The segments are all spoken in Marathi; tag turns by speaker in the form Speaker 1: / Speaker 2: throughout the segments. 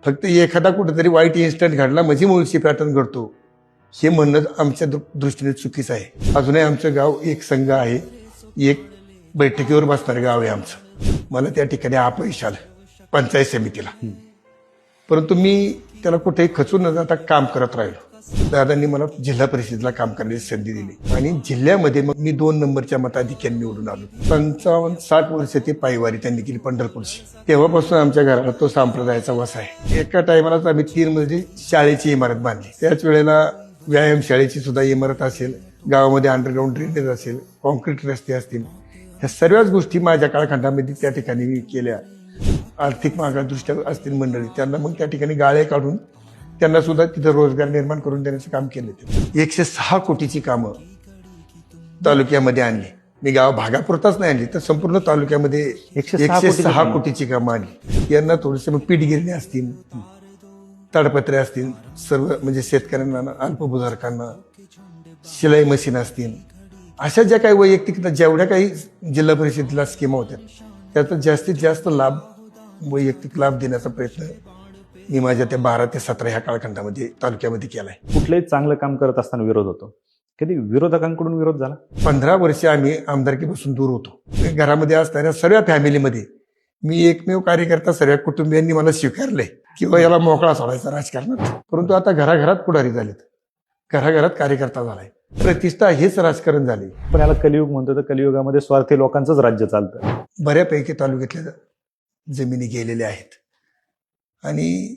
Speaker 1: फक्त एखादा कुठेतरी वाईट इन्सिडेंट घडला म्हणजे मुळशी पॅटर्न घडतो हे म्हणणं आमच्या दृष्टीने चुकीचं आहे. अजूनही आमचं गाव एक संघ आहे, एक बैठकीवर बसणारं गाव आहे आमचं. मला त्या ठिकाणी अपयश आलं पंचायत समितीला, परंतु मी त्याला कुठेही खचून न जाता काम करत राहिलो. दादांनी मला जिल्हा परिषदेला काम करण्याची संधी दिली आणि जिल्ह्यामध्ये मग मी 2 नंबरच्या मताधिक्याने निवडून आलो. 55-60 वर्ष ती पायवारी त्यांनी केली पंढरपूरची. तेव्हापासून आमच्या घराला तो संप्रदायाचा वसा आहे. एका टायमालाच आम्ही 3 मजली शाळेची इमारत बांधली. त्याच वेळेला व्यायाम शाळेची सुद्धा इमारत असेल, गावामध्ये अंडरग्राऊंड ड्रेनेज असेल, कॉन्क्रीट रस्ते असतील, ह्या सर्वच गोष्टी माझ्या काळखंडामध्ये त्या ठिकाणी मी केल्या. आर्थिक मागासदृष्ट्या असतील मंडळी, त्यांना मग त्या ठिकाणी गाळे काढून त्यांना सुद्धा तिथं रोजगार निर्माण करून देण्याचं काम केलं. 106 कोटीची कामं तालुक्यामध्ये आणली. मी गाव भागापुरताच नाही आणली, तर संपूर्ण तालुक्यामध्ये 106 कोटीची कामं आणली. यांना थोडेसे पीठगिरणी असतील, ताडपत्रे असतील, सर्व म्हणजे शेतकऱ्यांना, अल्पभूधारकांना, शिलाई मशीन असतील, अशा ज्या काही वैयक्तिक जेवढ्या काही जिल्हा परिषदेला स्कीमा होत्या त्याचा जास्तीत जास्त लाभ, वैयक्तिक लाभ देण्याचा प्रयत्न मी माझ्या त्या 12 ते 17 ह्या कालखंडामध्ये तालुक्यामध्ये केलाय.
Speaker 2: कुठलंही चांगलं काम करत असताना विरोध होतो. कधी विरोधकांकडून विरोध झाला?
Speaker 1: 15 वर्ष आम्ही आमदारकीपासून दूर होतो. घरामध्ये असणाऱ्या सर्व फॅमिलीमध्ये मी एकमेव कार्यकर्ता, सर्व कुटुंबियांनी मला स्वीकारलंय किंवा याला मोकळा सोडायचा राजकारणात. परंतु आता घराघरात पुढारी झालेत, घराघरात कार्यकर्ता झालाय, प्रतिष्ठा हेच राजकारण झाले.
Speaker 2: पण याला कलियुग म्हणतो, तर कलियुगामध्ये स्वार्थी लोकांचंच राज्य चालतं.
Speaker 1: बऱ्यापैकी तालुक्यातल्या जमिनी गेलेल्या आहेत आणि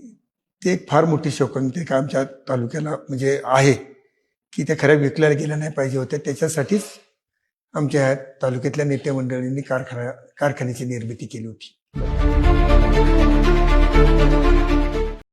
Speaker 1: ते एक फार मोठी शोकांतिक आमच्या तालुक्याला म्हणजे आहे की त्या खऱ्या विकल्या गेल्या नाही पाहिजे होत्या. त्याच्यासाठीच आमच्या तालुक्यातल्या नेते मंडळींनी कारखान्याची निर्मिती केली होती.